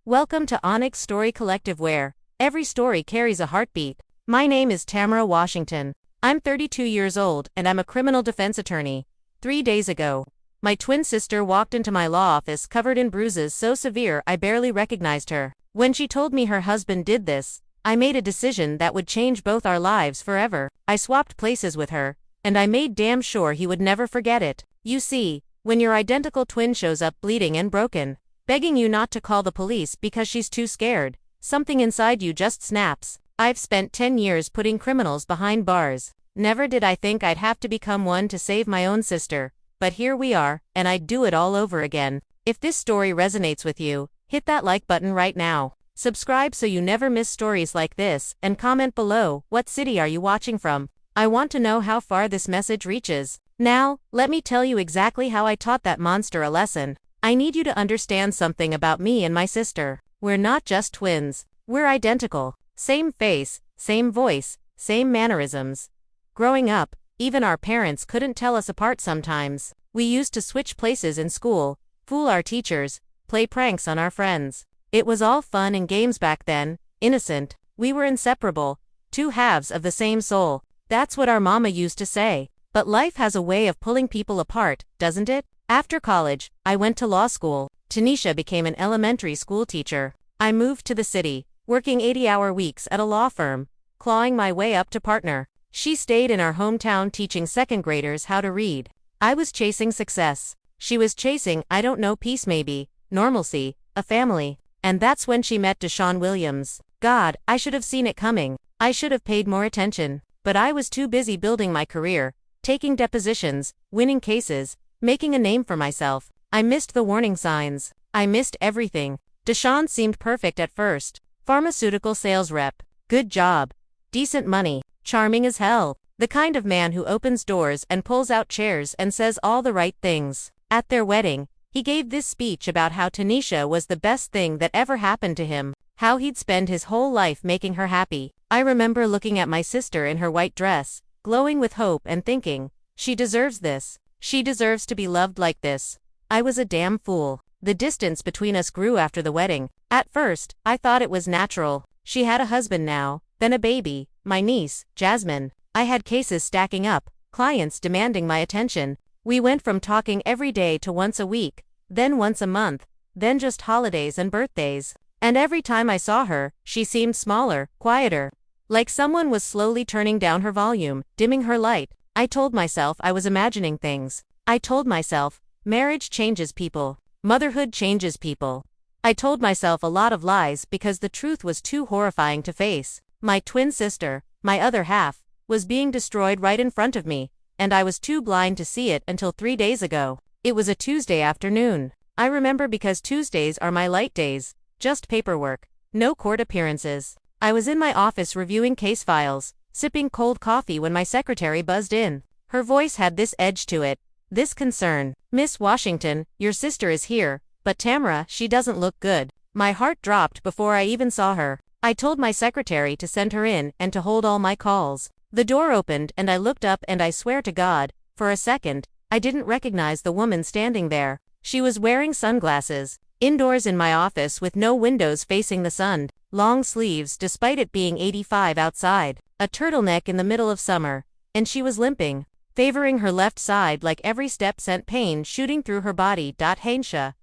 Welcome to Onyx Story Collective, where every story carries a heartbeat. My name is Tamara Washington. I'm 32 years old and I'm a criminal defense attorney. 3 days ago, my twin sister walked into my law office covered in bruises so severe I barely recognized her. When she told me her husband did this, I made a decision that would change both our lives forever. I swapped places with her, and I made damn sure he would never forget it. You see, when your identical twin shows up bleeding and broken, begging you not to call the police because she's too scared, something inside you just snaps. I've spent 10 years putting criminals behind bars. Never did I think I'd have to become one to save my own sister, but here we are, and I'd do it all over again. If this story resonates with you, hit that like button right now. Subscribe so you never miss stories like this, and comment below, what city are you watching from? I want to know how far this message reaches. Now, let me tell you exactly how I taught that monster a lesson. I need you to understand something about me and my sister. We're not just twins. We're identical. Same face, same voice, same mannerisms. Growing up, even our parents couldn't tell us apart sometimes. We used to switch places in school, fool our teachers, play pranks on our friends. It was all fun and games back then, innocent. We were inseparable, two halves of the same soul. That's what our mama used to say. But life has a way of pulling people apart, doesn't it? After college, I went to law school. Tanisha became an elementary school teacher. I moved to the city, working 80-hour weeks at a law firm, clawing my way up to partner. She stayed in our hometown teaching second graders how to read. I was chasing success. She was chasing, I don't know, peace maybe, normalcy, a family. And that's when she met Deshaun Williams. God, I should have seen it coming. I should have paid more attention. But I was too busy building my career, taking depositions, winning cases, making a name for myself. I missed the warning signs. I missed everything. Deshaun seemed perfect at first. Pharmaceutical sales rep. Good job. Decent money. Charming as hell. The kind of man who opens doors and pulls out chairs and says all the right things. At their wedding, he gave this speech about how Tanisha was the best thing that ever happened to him, how he'd spend his whole life making her happy. I remember looking at my sister in her white dress, glowing with hope and thinking, she deserves this. She deserves to be loved like this. I was a damn fool. The distance between us grew after the wedding. At first, I thought it was natural. She had a husband now, then a baby, my niece, Jasmine. I had cases stacking up, clients demanding my attention. We went from talking every day to once a week, then once a month, then just holidays and birthdays. And every time I saw her, she seemed smaller, quieter. Like someone was slowly turning down her volume, dimming her light. I told myself I was imagining things. I told myself, marriage changes people. Motherhood changes people. I told myself a lot of lies because the truth was too horrifying to face. My twin sister, my other half, was being destroyed right in front of me, and I was too blind to see it until 3 days ago. It was a Tuesday afternoon. I remember because Tuesdays are my light days, just paperwork, no court appearances. I was in my office reviewing case files, sipping cold coffee when my secretary buzzed in. Her voice had this edge to it, this concern. Miss Washington, your sister is here, but Tamara, she doesn't look good. My heart dropped before I even saw her. I told my secretary to send her in and to hold all my calls. The door opened and I looked up and I swear to God, for a second, I didn't recognize the woman standing there. She was wearing sunglasses, indoors in my office with no windows facing the sun, long sleeves despite it being 85 outside, a turtleneck in the middle of summer, and she was limping, favoring her left side like every step sent pain shooting through her body. Hainsha.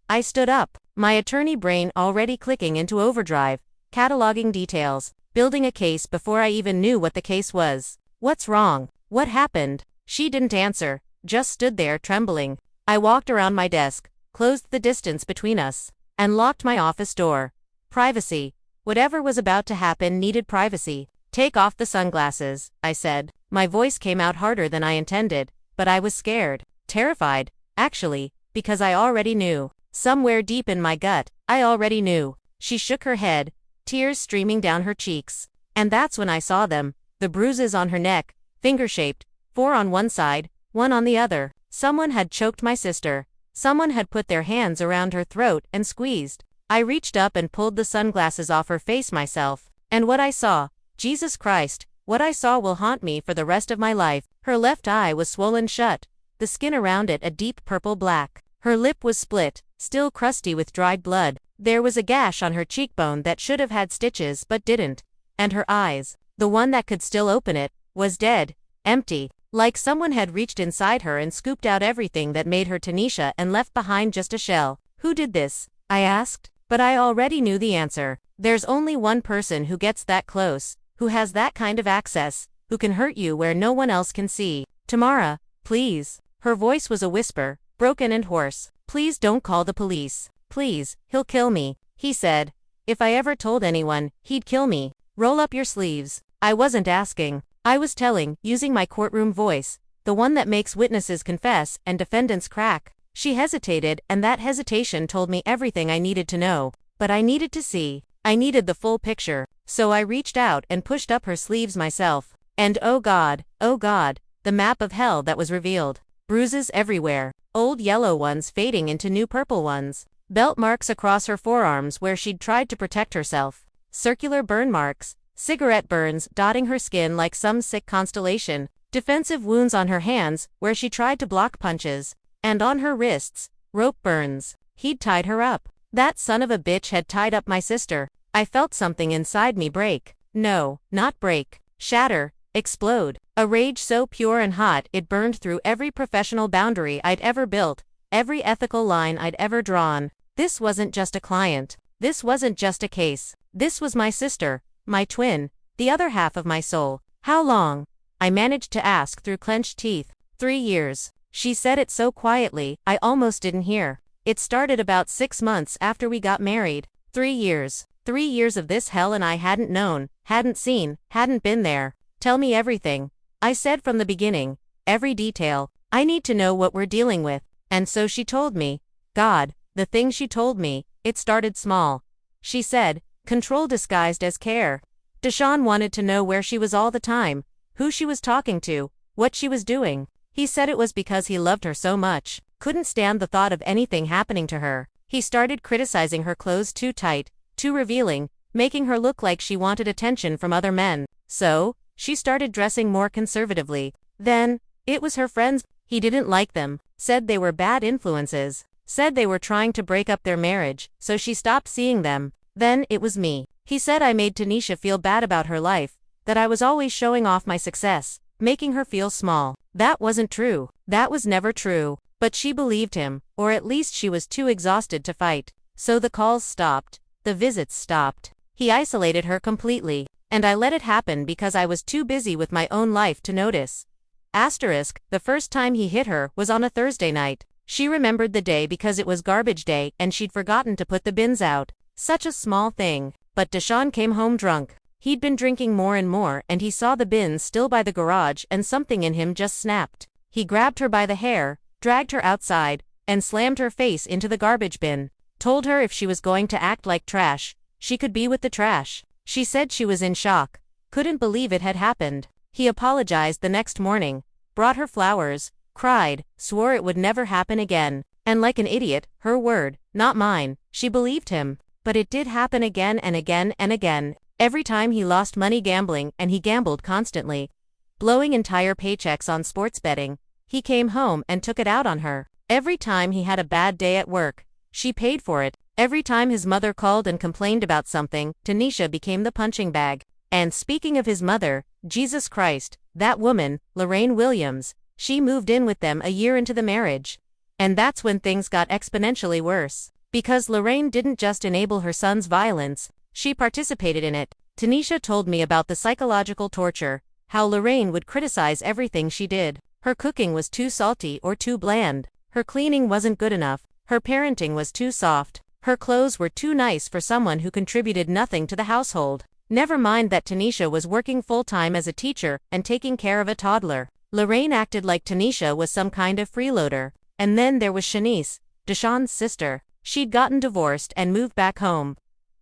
I stood up, my attorney brain already clicking into overdrive, cataloging details, building a case before I even knew what the case was. What's wrong? What happened? She didn't answer, just stood there trembling. I walked around my desk, closed the distance between us, and locked my office door. Privacy. Whatever was about to happen needed privacy. Take off the sunglasses, I said. My voice came out harder than I intended, but I was scared, terrified, actually, because I already knew. Somewhere deep in my gut, I already knew. She shook her head, tears streaming down her cheeks. And that's when I saw them, the bruises on her neck, finger-shaped, 4 on one side, 1 on the other. Someone had choked my sister. Someone had put their hands around her throat and squeezed. I reached up and pulled the sunglasses off her face myself. And what I saw, Jesus Christ, what I saw will haunt me for the rest of my life. Her left eye was swollen shut, the skin around it a deep purple black. Her lip was split, still crusty with dried blood. There was a gash on her cheekbone that should have had stitches but didn't. And her eyes, the one that could still open it, was dead, empty, like someone had reached inside her and scooped out everything that made her Tanisha and left behind just a shell. Who did this? I asked. But I already knew the answer. There's only one person who gets that close, who has that kind of access, who can hurt you where no one else can see. Tamara, please. Her voice was a whisper, broken and hoarse. Please don't call the police. Please, he'll kill me, he said. If I ever told anyone, he'd kill me. Roll up your sleeves. I wasn't asking. I was telling, using my courtroom voice, the one that makes witnesses confess and defendants crack. She hesitated, and that hesitation told me everything I needed to know. But I needed to see. I needed the full picture. So I reached out and pushed up her sleeves myself. And oh God, the map of hell that was revealed. Bruises everywhere. Old yellow ones fading into new purple ones. Belt marks across her forearms where she'd tried to protect herself. Circular burn marks. Cigarette burns dotting her skin like some sick constellation. Defensive wounds on her hands where she tried to block punches. And on her wrists, rope burns. He'd tied her up. That son of a bitch had tied up my sister. I felt something inside me break. No, not break. Shatter. Explode. A rage so pure and hot it burned through every professional boundary I'd ever built, every ethical line I'd ever drawn. This wasn't just a client. This wasn't just a case. This was my sister, my twin, the other half of my soul. How long? I managed to ask through clenched teeth. 3 years. She said it so quietly, I almost didn't hear. It started about 6 months after we got married. 3 years. 3 years of this hell and I hadn't known, hadn't seen, hadn't been there. Tell me everything. I said from the beginning. Every detail. I need to know what we're dealing with. And so she told me. God, the thing she told me, it started small. She said, control disguised as care. Deshaun wanted to know where she was all the time, who she was talking to, what she was doing. He said it was because he loved her so much, couldn't stand the thought of anything happening to her. He started criticizing her clothes too tight, too revealing, making her look like she wanted attention from other men. So, she started dressing more conservatively. Then, it was her friends. He didn't like them, said they were bad influences, said they were trying to break up their marriage, so she stopped seeing them. Then, it was me. He said I made Tanisha feel bad about her life, that I was always showing off my success, making her feel small. That wasn't true. That was never true. But she believed him, or at least she was too exhausted to fight. So the calls stopped. The visits stopped. He isolated her completely. And I let it happen because I was too busy with my own life to notice. Asterisk, the first time he hit her was on a Thursday night. She remembered the day because it was garbage day and she'd forgotten to put the bins out. Such a small thing. But Deshaun came home drunk. He'd been drinking more and more and he saw the bins still by the garage and something in him just snapped. He grabbed her by the hair, dragged her outside, and slammed her face into the garbage bin. Told her if she was going to act like trash, she could be with the trash. She said she was in shock, couldn't believe it had happened. He apologized the next morning, brought her flowers, cried, swore it would never happen again. And like an idiot, her word, not mine, she believed him. But it did happen again and again and again. Every time he lost money gambling, and he gambled constantly, blowing entire paychecks on sports betting, he came home and took it out on her. Every time he had a bad day at work, she paid for it. Every time his mother called and complained about something, Tanisha became the punching bag. And speaking of his mother, Jesus Christ, that woman, Lorraine Williams, she moved in with them a year into the marriage. And that's when things got exponentially worse. Because Lorraine didn't just enable her son's violence, she participated in it. Tanisha told me about the psychological torture, how Lorraine would criticize everything she did. Her cooking was too salty or too bland. Her cleaning wasn't good enough. Her parenting was too soft. Her clothes were too nice for someone who contributed nothing to the household. Never mind that Tanisha was working full-time as a teacher and taking care of a toddler. Lorraine acted like Tanisha was some kind of freeloader. And then there was Shanice, Deshaun's sister. She'd gotten divorced and moved back home.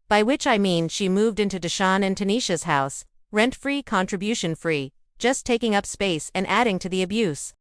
By which I mean she moved into Deshaun and Tanisha's house, rent-free, contribution-free, just taking up space and adding to the abuse.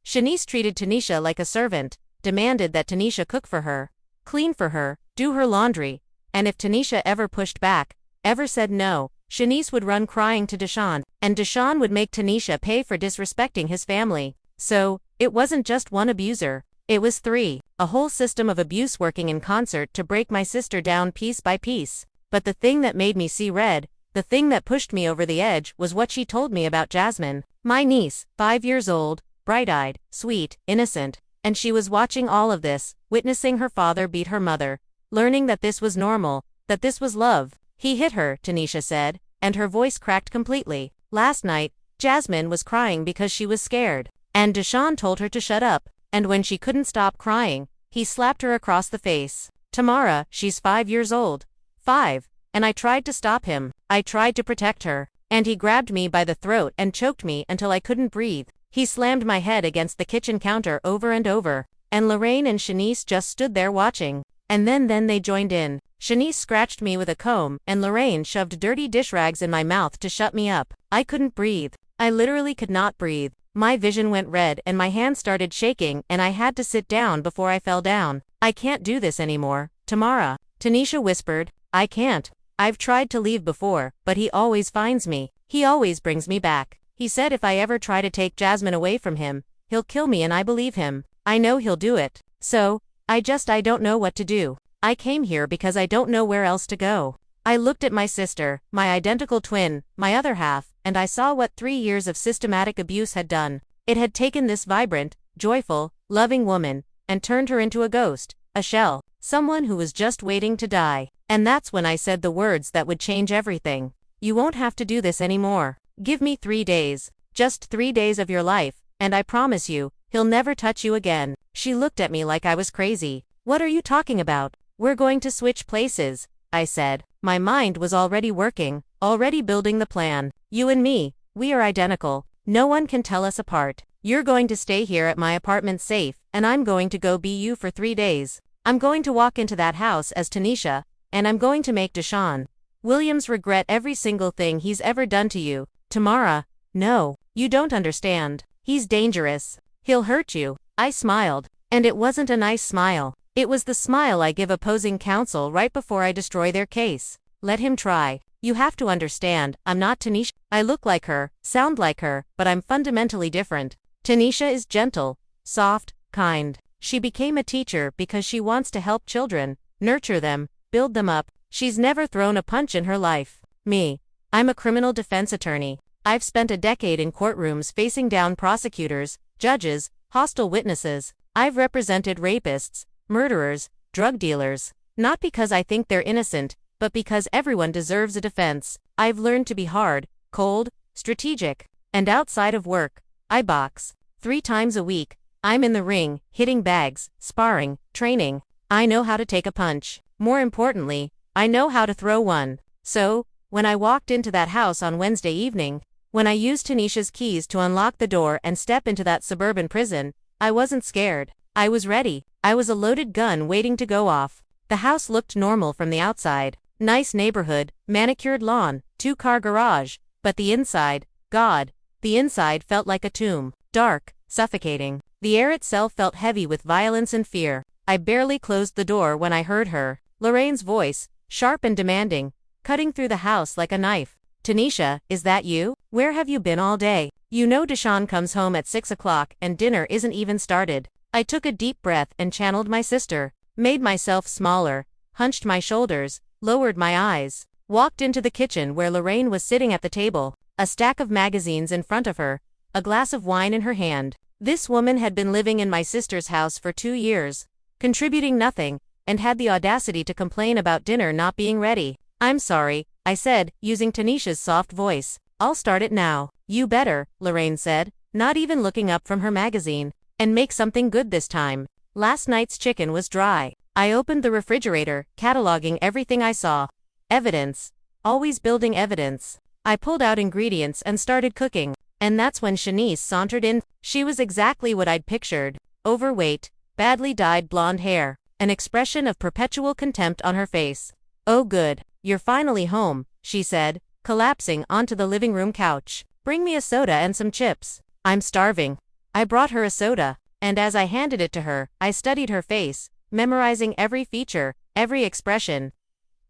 Shanice treated Tanisha like a servant, demanded that Tanisha cook for her, clean for her, do her laundry, and if Tanisha ever pushed back, ever said no, Shanice would run crying to Deshaun, and Deshaun would make Tanisha pay for disrespecting his family. So, it wasn't just one abuser, It was 3. A whole system of abuse working in concert to break my sister down piece by piece. But the thing that made me see red, the thing that pushed me over the edge, was what she told me about Jasmine. My niece, 5 years old, bright-eyed, sweet, innocent. And she was watching all of this, witnessing her father beat her mother, learning that this was normal, that this was love. He hit her, Tanisha said, and her voice cracked completely. Last night, Jasmine was crying because she was scared. And Deshaun told her to shut up, and when she couldn't stop crying, he slapped her across the face. Tamara, she's 5 years old. 5. And I tried to stop him. I tried to protect her. And he grabbed me by the throat and choked me until I couldn't breathe. He slammed my head against the kitchen counter over and over. And Lorraine and Shanice just stood there watching. And then they joined in. Shanice scratched me with a comb, and Lorraine shoved dirty dish rags in my mouth to shut me up. I couldn't breathe. I literally could not breathe. My vision went red and my hands started shaking and I had to sit down before I fell down. I can't do this anymore, Tamara. Tanisha whispered, I can't. I've tried to leave before, but he always finds me. He always brings me back. He said if I ever try to take Jasmine away from him, he'll kill me, and I believe him. I know he'll do it. So, I don't know what to do. I came here because I don't know where else to go. I looked at my sister, my identical twin, my other half, and I saw what 3 years of systematic abuse had done. It had taken this vibrant, joyful, loving woman, and turned her into a ghost, a shell, someone who was just waiting to die. And that's when I said the words that would change everything. You won't have to do this anymore. Give me 3 days. Just 3 days of your life, and I promise you, he'll never touch you again. She looked at me like I was crazy. What are you talking about? We're going to switch places, I said. My mind was already working, already building the plan. You and me, we are identical. No one can tell us apart. You're going to stay here at my apartment safe, and I'm going to go be you for 3 days. I'm going to walk into that house as Tanisha, and I'm going to make Deshaun Williams regret every single thing he's ever done to you. Tamara, no, you don't understand. He's dangerous. He'll hurt you. I smiled. And it wasn't a nice smile. It was the smile I give opposing counsel right before I destroy their case. Let him try. You have to understand, I'm not Tanisha. I look like her, sound like her, but I'm fundamentally different. Tanisha is gentle, soft, kind. She became a teacher because she wants to help children, nurture them, build them up. She's never thrown a punch in her life. Me. I'm a criminal defense attorney. I've spent a decade in courtrooms facing down prosecutors, judges, hostile witnesses. I've represented rapists, murderers, drug dealers. Not because I think they're innocent, but because everyone deserves a defense. I've learned to be hard, cold, strategic. And outside of work, I box. 3 times a week, I'm in the ring, hitting bags, sparring, training. I know how to take a punch. More importantly, I know how to throw one. So, when I walked into that house on Wednesday evening, when I used Tanisha's keys to unlock the door and step into that suburban prison, I wasn't scared. I was ready. I was a loaded gun waiting to go off. The house looked normal from the outside. Nice neighborhood, manicured lawn, 2-car garage. But the inside, God, the inside felt like a tomb. Dark, suffocating. The air itself felt heavy with violence and fear. I barely closed the door when I heard her. Lorraine's voice, sharp and demanding, cutting through the house like a knife. Tanisha, is that you? Where have you been all day? You know Deshaun comes home at 6 o'clock and dinner isn't even started. I took a deep breath and channeled my sister, made myself smaller, hunched my shoulders, lowered my eyes, walked into the kitchen where Lorraine was sitting at the table, a stack of magazines in front of her, a glass of wine in her hand. This woman had been living in my sister's house for 2 years, contributing nothing, and had the audacity to complain about dinner not being ready. I'm sorry, I said, using Tanisha's soft voice. I'll start it now. You better, Lorraine said, not even looking up from her magazine. And make something good this time. Last night's chicken was dry. I opened the refrigerator, cataloging everything I saw. Evidence. Always building evidence. I pulled out ingredients and started cooking. And that's when Shanice sauntered in. She was exactly what I'd pictured. Overweight, badly dyed blonde hair, an expression of perpetual contempt on her face. Oh good, you're finally home, she said, collapsing onto the living room couch. Bring me a soda and some chips. I'm starving. I brought her a soda, and as I handed it to her, I studied her face, memorizing every feature, every expression,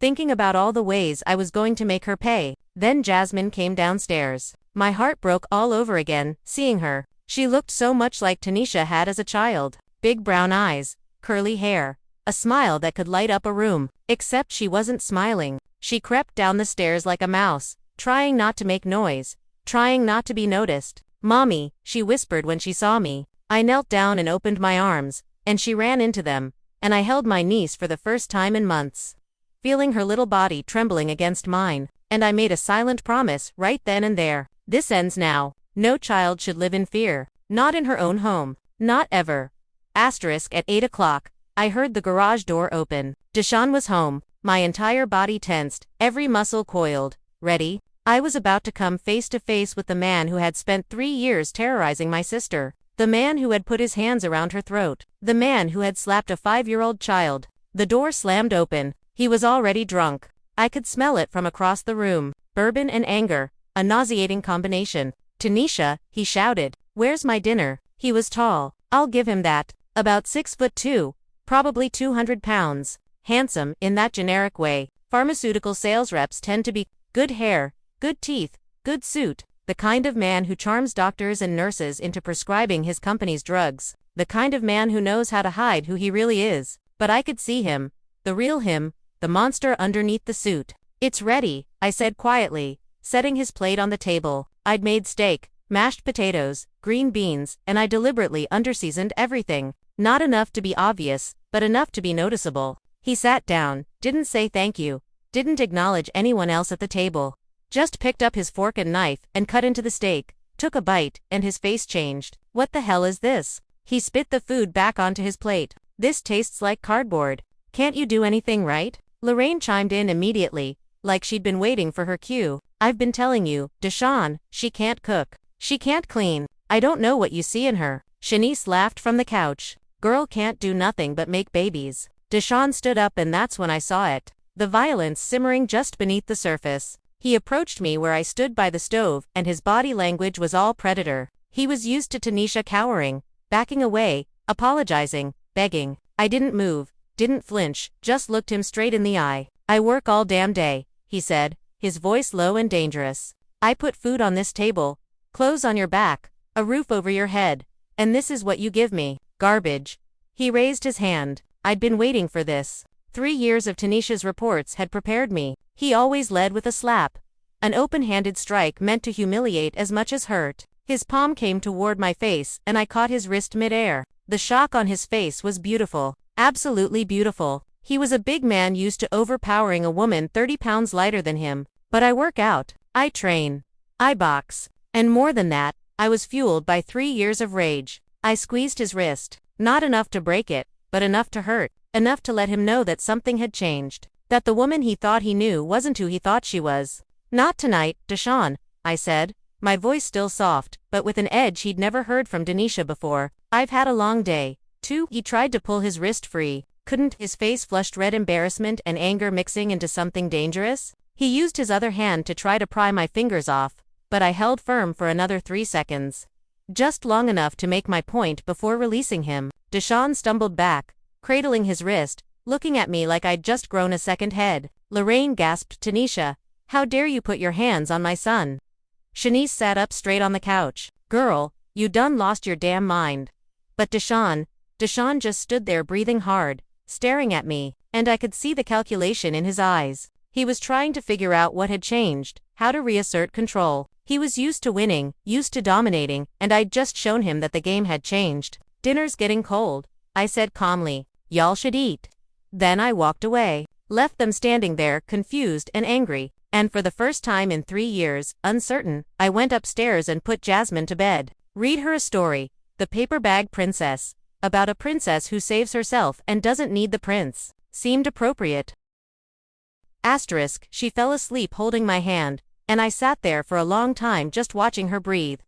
thinking about all the ways I was going to make her pay. Then Jasmine came downstairs. My heart broke all over again, seeing her. She looked so much like Tanisha had as a child. big brown eyes, curly hair, a smile that could light up a room. Except she wasn't smiling. She crept down the stairs like a mouse, trying not to make noise, trying not to be noticed. "Mommy," she whispered when she saw me. I knelt down and opened my arms, and she ran into them, and I held my niece for the first time in months, feeling her little body trembling against mine, and I made a silent promise right then and there. This ends now. No child should live in fear. Not in her own home. Not ever. At 8 o'clock, I heard the garage door open. Deshawn was home, my entire body tensed, every muscle coiled. Ready? I was about to come face to face with the man who had spent 3 years terrorizing my sister. The man who had put his hands around her throat. The man who had slapped a 5-year-old child. The door slammed open. He was already drunk. I could smell it from across the room. Bourbon and anger. A nauseating combination. "Tanisha," he shouted. "Where's my dinner?" He was tall. I'll give him that. About 6'2", probably 200 pounds. Handsome, in that generic way. Pharmaceutical sales reps tend to be. Good hair, good teeth, good suit. The kind of man who charms doctors and nurses into prescribing his company's drugs. The kind of man who knows how to hide who he really is. But I could see him. The real him. The monster underneath the suit. "It's ready," I said quietly, setting his plate on the table. I'd made steak, mashed potatoes, green beans, and I deliberately underseasoned everything. Not enough to be obvious, but enough to be noticeable. He sat down, didn't say thank you, didn't acknowledge anyone else at the table. Just picked up his fork and knife and cut into the steak, took a bite, and his face changed. "What the hell is this?" He spit the food back onto his plate. "This tastes like cardboard. Can't you do anything right?" Lorraine chimed in immediately, like she'd been waiting for her cue. "I've been telling you, Deshawn, she can't cook. She can't clean. I don't know what you see in her." Shanice laughed from the couch. "Girl can't do nothing but make babies." Deshawn stood up, and that's when I saw it. The violence simmering just beneath the surface. He approached me where I stood by the stove, and his body language was all predator. He was used to Tanisha cowering, backing away, apologizing, begging. I didn't move, didn't flinch, just looked him straight in the eye. "I work all damn day," he said, his voice low and dangerous. "I put food on this table, clothes on your back, a roof over your head, and this is what you give me. Garbage." He raised his hand. I'd been waiting for this. 3 years of Tanisha's reports had prepared me. He always led with a slap. An open-handed strike meant to humiliate as much as hurt. His palm came toward my face, and I caught his wrist mid-air. The shock on his face was beautiful. Absolutely beautiful. He was a big man used to overpowering a woman 30 pounds lighter than him. But I work out. I train. I box. And more than that, I was fueled by 3 years of rage. I squeezed his wrist. Not enough to break it, but enough to hurt. Enough to let him know that something had changed. That the woman he thought he knew wasn't who he thought she was. "Not tonight, Deshawn," I said, my voice still soft, but with an edge he'd never heard from Tanisha before. "I've had a long day." He tried to pull his wrist free. Couldn't. His face flushed red, embarrassment and anger mixing into something dangerous. He used his other hand to try to pry my fingers off, but I held firm for another 3 seconds. Just long enough to make my point before releasing him. Deshawn stumbled back, cradling his wrist, looking at me like I'd just grown a second head. Lorraine gasped, "Tanisha, how dare you put your hands on my son?" Shanice sat up straight on the couch. "Girl, you done lost your damn mind." But Deshawn just stood there breathing hard, staring at me, and I could see the calculation in his eyes. He was trying to figure out what had changed, how to reassert control. He was used to winning, used to dominating, and I'd just shown him that the game had changed. "Dinner's getting cold," I said calmly. "Y'all should eat." Then I walked away, left them standing there, confused and angry, and for the first time in 3 years, uncertain. I went upstairs and put Jasmine to bed. Read her a story, The Paper Bag Princess, about a princess who saves herself and doesn't need the prince. Seemed appropriate. She fell asleep holding my hand, and I sat there for a long time just watching her breathe.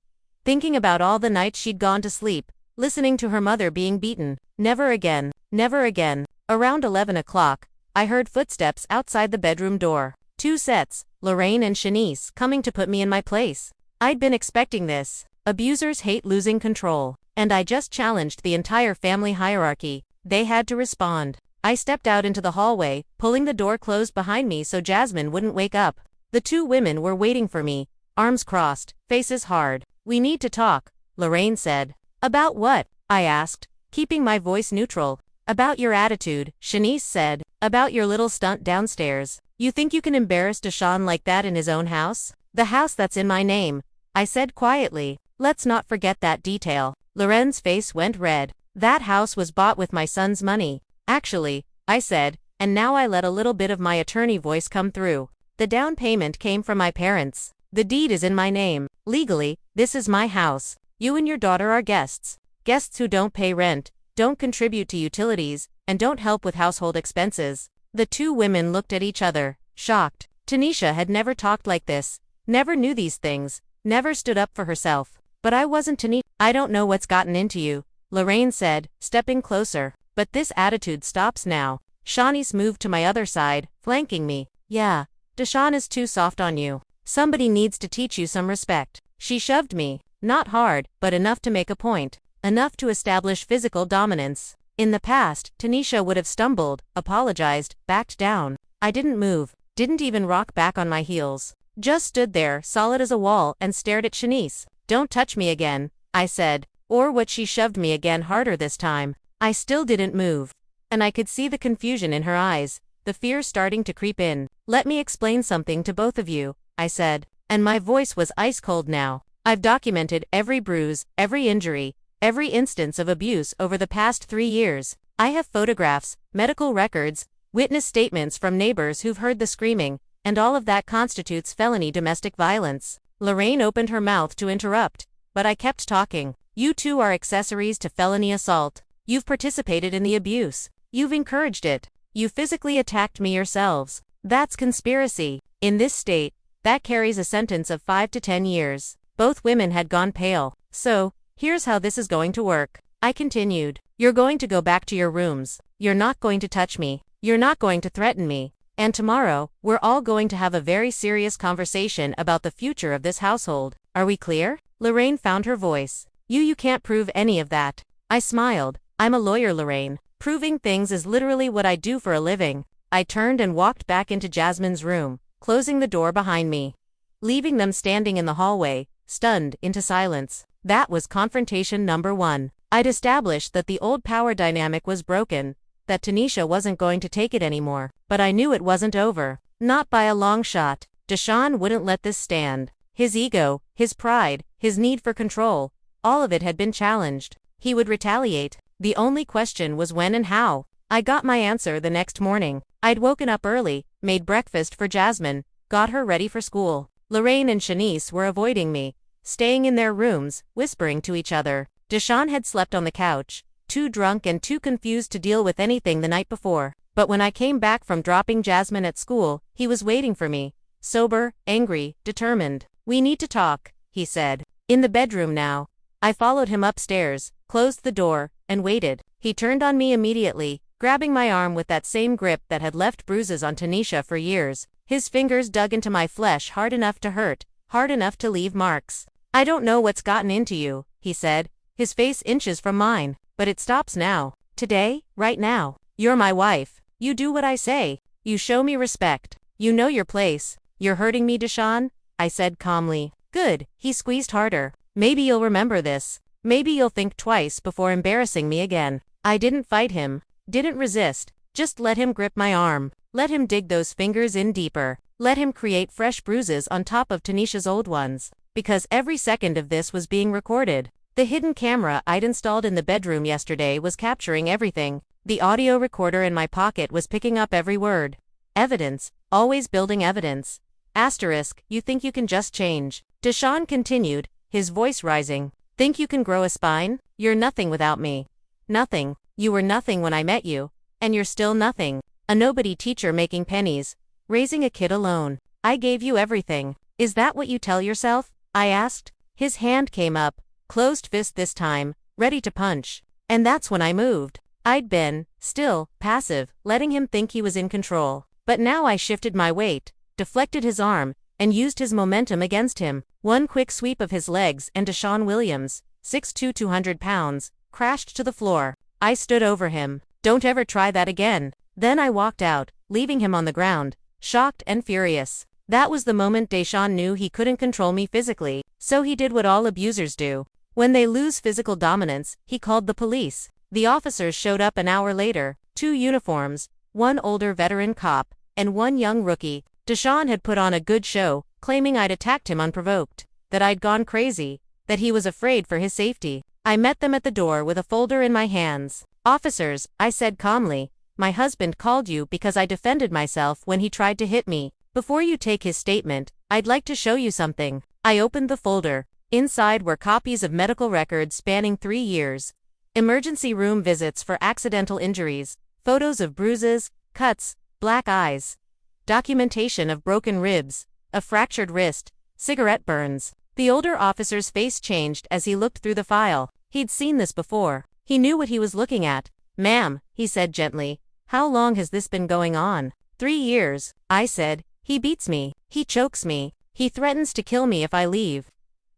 Thinking about all the nights she'd gone to sleep, listening to her mother being beaten. Never again, never again. Around 11 o'clock, I heard footsteps outside the bedroom door. 2 sets, Lorraine and Shanice, coming to put me in my place. I'd been expecting this. Abusers hate losing control, and I just challenged the entire family hierarchy. They had to respond. I stepped out into the hallway, pulling the door closed behind me so Jasmine wouldn't wake up. The 2 women were waiting for me, arms crossed, faces hard. "We need to talk," Lorraine said. "About what?" I asked, keeping my voice neutral. About your attitude, Shanice said. About your little stunt downstairs. You think you can embarrass Deshaun like that in his own house? The house that's in my name, I said quietly. Let's not forget that detail. Loren's face went red. That house was bought with my son's money. Actually, I said, and now I let a little bit of my attorney voice come through. The down payment came from my parents. The deed is in my name. Legally, this is my house. You and your daughter are guests. Guests who don't pay rent, don't contribute to utilities, and don't help with household expenses. The two women looked at each other, shocked. Tanisha had never talked like this, never knew these things, never stood up for herself. But I wasn't Tanisha. I don't know what's gotten into you, Lorraine said, stepping closer. But this attitude stops now. Shanice moved to my other side, flanking me. Yeah, Deshaun is too soft on you. Somebody needs to teach you some respect. She shoved me, not hard, but enough to make a point. Enough to establish physical dominance. In the past, Tanisha would have stumbled, apologized, backed down. I didn't move, didn't even rock back on my heels. Just stood there, solid as a wall, and stared at Shanice. Don't touch me again, I said. Or what? She shoved me again, harder this time. I still didn't move. And I could see the confusion in her eyes, the fear starting to creep in. Let me explain something to both of you, I said. And my voice was ice cold now. I've documented every bruise, every injury, every instance of abuse over the past 3 years. I have photographs, medical records, witness statements from neighbors who've heard the screaming, and all of that constitutes felony domestic violence. Lorraine opened her mouth to interrupt, but I kept talking. You two are accessories to felony assault. You've participated in the abuse. You've encouraged it. You physically attacked me yourselves. That's conspiracy. In this state, that carries a sentence of 5 to 10 years. Both women had gone pale. So, here's how this is going to work. I continued. You're going to go back to your rooms. You're not going to touch me. You're not going to threaten me. And tomorrow, we're all going to have a very serious conversation about the future of this household. Are we clear? Lorraine found her voice. You can't prove any of that. I smiled. I'm a lawyer, Lorraine. Proving things is literally what I do for a living. I turned and walked back into Jasmine's room, closing the door behind me, leaving them standing in the hallway, stunned into silence. That was confrontation number 1. I'd established that the old power dynamic was broken, that Tanisha wasn't going to take it anymore. But I knew it wasn't over. Not by a long shot. Deshaun wouldn't let this stand. His ego, his pride, his need for control, all of it had been challenged. He would retaliate. The only question was when and how. I got my answer the next morning. I'd woken up early, made breakfast for Jasmine, got her ready for school. Lorraine and Shanice were avoiding me, staying in their rooms, whispering to each other. Deshaun had slept on the couch, too drunk and too confused to deal with anything the night before. But when I came back from dropping Jasmine at school, he was waiting for me, sober, angry, determined. We need to talk, he said. In the bedroom now. I followed him upstairs, closed the door, and waited. He turned on me immediately, grabbing my arm with that same grip that had left bruises on Tanisha for years. His fingers dug into my flesh hard enough to hurt, hard enough to leave marks. I don't know what's gotten into you, he said, his face inches from mine. But it stops now. Today, right now. You're my wife. You do what I say. You show me respect. You know your place. You're hurting me, Deshaun, I said calmly. Good, he squeezed harder. Maybe you'll remember this. Maybe you'll think twice before embarrassing me again. I didn't fight him. Didn't resist. Just let him grip my arm. Let him dig those fingers in deeper. Let him create fresh bruises on top of Tanisha's old ones. Because every second of this was being recorded. The hidden camera I'd installed in the bedroom yesterday was capturing everything. The audio recorder in my pocket was picking up every word. Evidence. Always building evidence. Asterisk, you think you can just change. Deshaun continued, his voice rising. Think you can grow a spine? You're nothing without me. Nothing. You were nothing when I met you. And you're still nothing. A nobody teacher making pennies. Raising a kid alone. I gave you everything. Is that what you tell yourself? I asked. His hand came up. Closed fist this time, ready to punch. And that's when I moved. I'd been, still, passive, letting him think he was in control. But now I shifted my weight, deflected his arm, and used his momentum against him. One quick sweep of his legs and Deshaun Williams, 6'2", 200 pounds, crashed to the floor. I stood over him. Don't ever try that again. Then I walked out, leaving him on the ground, shocked and furious. That was the moment Deshaun knew he couldn't control me physically, so he did what all abusers do. When they lose physical dominance, he called the police. The officers showed up an hour later, 2 uniforms, 1 older veteran cop, and 1 young rookie. Deshaun had put on a good show, claiming I'd attacked him unprovoked, that I'd gone crazy, that he was afraid for his safety. I met them at the door with a folder in my hands. "Officers," I said calmly, "my husband called you because I defended myself when he tried to hit me. Before you take his statement, I'd like to show you something." I opened the folder. Inside were copies of medical records spanning 3 years, emergency room visits for accidental injuries, photos of bruises, cuts, black eyes, documentation of broken ribs, a fractured wrist, cigarette burns. The older officer's face changed as he looked through the file. He'd seen this before. He knew what he was looking at. "Ma'am," he said gently, "how long has this been going on?" 3 years, I said. "He beats me. He chokes me. He threatens to kill me if I leave.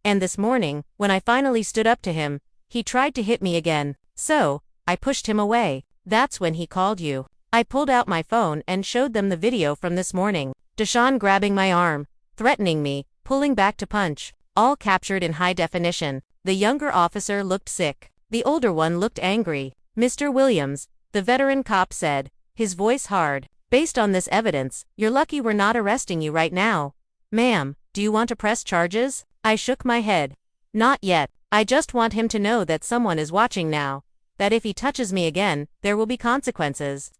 And this morning, when I finally stood up to him, he tried to hit me again. So, I pushed him away. That's when he called you." I pulled out my phone and showed them the video from this morning. Deshaun grabbing my arm, threatening me, pulling back to punch, all captured in high definition. The younger officer looked sick. The older one looked angry. "Mr. Williams," the veteran cop said, his voice hard, "based on this evidence, you're lucky we're not arresting you right now. Ma'am, do you want to press charges?" I shook my head. "Not yet. I just want him to know that someone is watching now, that if he touches me again, there will be consequences."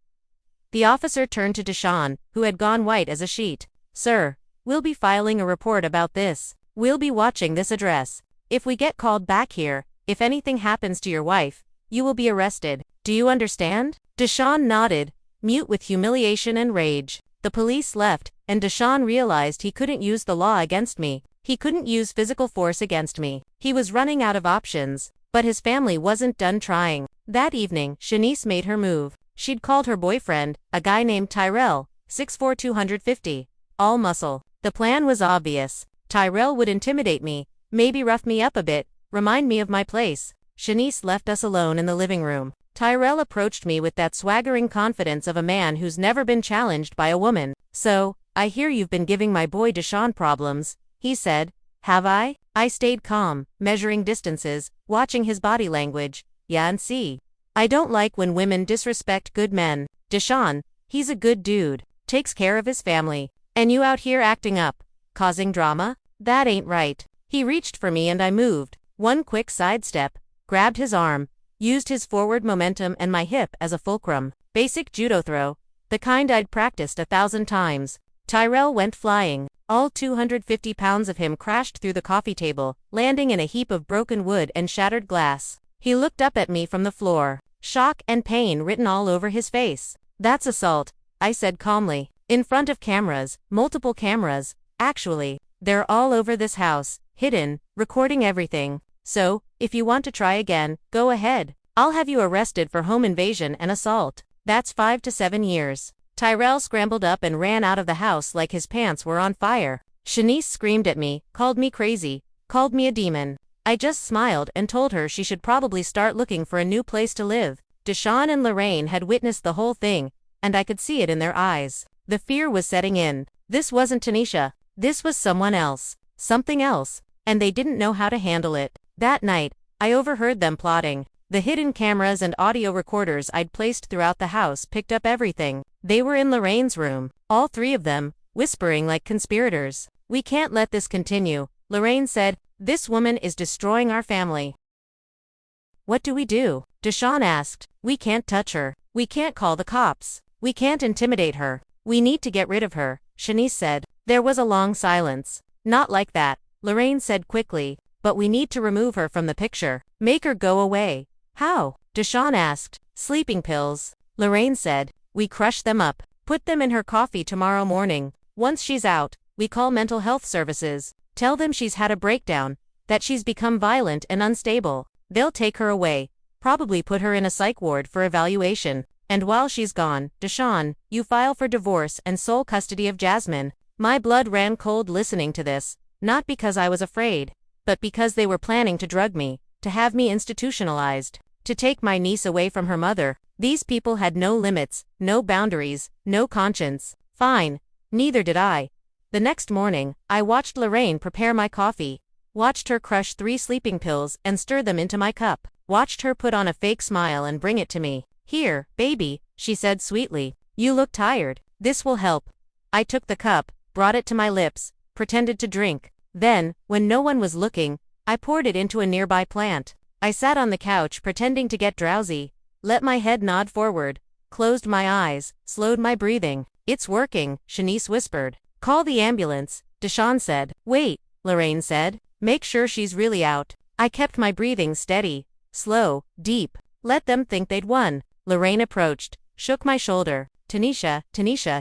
The officer turned to Deshaun, who had gone white as a sheet. "Sir, we'll be filing a report about this. We'll be watching this address. If we get called back here, if anything happens to your wife, you will be arrested. Do you understand?" Deshaun nodded, mute with humiliation and rage. The police left, and Deshaun realized he couldn't use the law against me. He couldn't use physical force against me. He was running out of options. But his family wasn't done trying. That evening, Shanice made her move. She'd called her boyfriend, a guy named Tyrell, 6'4", 250, all muscle. The plan was obvious. Tyrell would intimidate me, maybe rough me up a bit, remind me of my place. Shanice left us alone in the living room. Tyrell approached me with that swaggering confidence of a man who's never been challenged by a woman. "So, I hear you've been giving my boy Deshaun problems," he said. "Have I?" I stayed calm, measuring distances, watching his body language. "Yeah, and see. I don't like when women disrespect good men. Deshaun, he's a good dude, takes care of his family. And you out here acting up, causing drama? That ain't right." He reached for me and I moved. One quick sidestep, grabbed his arm, used his forward momentum and my hip as a fulcrum. Basic judo throw, the kind I'd practiced 1,000 times. Tyrell went flying. All 250 pounds of him crashed through the coffee table, landing in a heap of broken wood and shattered glass. He looked up at me from the floor, shock and pain written all over his face. "That's assault," I said calmly. "In front of cameras, multiple cameras. Actually, they're all over this house, hidden, recording everything. So, if you want to try again, go ahead. I'll have you arrested for home invasion and assault. That's 5 to 7 years." Tyrell scrambled up and ran out of the house like his pants were on fire. Shanice screamed at me, called me crazy, called me a demon. I just smiled and told her she should probably start looking for a new place to live. Deshaun and Lorraine had witnessed the whole thing, and I could see it in their eyes. The fear was setting in. This wasn't Tanisha. This was someone else. Something else. And they didn't know how to handle it. That night, I overheard them plotting. The hidden cameras and audio recorders I'd placed throughout the house picked up everything. They were in Lorraine's room, all 3 of them, whispering like conspirators. "We can't let this continue," Lorraine said. "This woman is destroying our family." "What do we do?" Deshaun asked. "We can't touch her. We can't call the cops. We can't intimidate her. We need to get rid of her," Shanice said. There was a long silence. "Not like that," Lorraine said quickly. "But we need to remove her from the picture. Make her go away." "How?" Deshaun asked. "Sleeping pills," Lorraine said. "We crush them up, put them in her coffee tomorrow morning. Once she's out, we call mental health services. Tell them she's had a breakdown, that she's become violent and unstable. They'll take her away, probably put her in a psych ward for evaluation. And while she's gone, Deshaun, you file for divorce and sole custody of Jasmine." My blood ran cold listening to this, not because I was afraid, but because they were planning to drug me, to have me institutionalized, to take my niece away from her mother. These people had no limits, no boundaries, no conscience. Fine. Neither did I. The next morning, I watched Lorraine prepare my coffee, watched her crush 3 sleeping pills and stir them into my cup. watched her put on a fake smile and bring it to me. "Here, baby," she said sweetly. "You look tired. This will help." I took the cup, brought it to my lips, pretended to drink. Then, when no one was looking, I poured it into a nearby plant. I sat on the couch pretending to get drowsy, let my head nod forward, closed my eyes, slowed my breathing. "It's working," Shanice whispered. "Call the ambulance," Deshawn said. "Wait," Lorraine said. "Make sure she's really out." I kept my breathing steady, slow, deep. Let them think they'd won. Lorraine approached, shook my shoulder. Tanisha,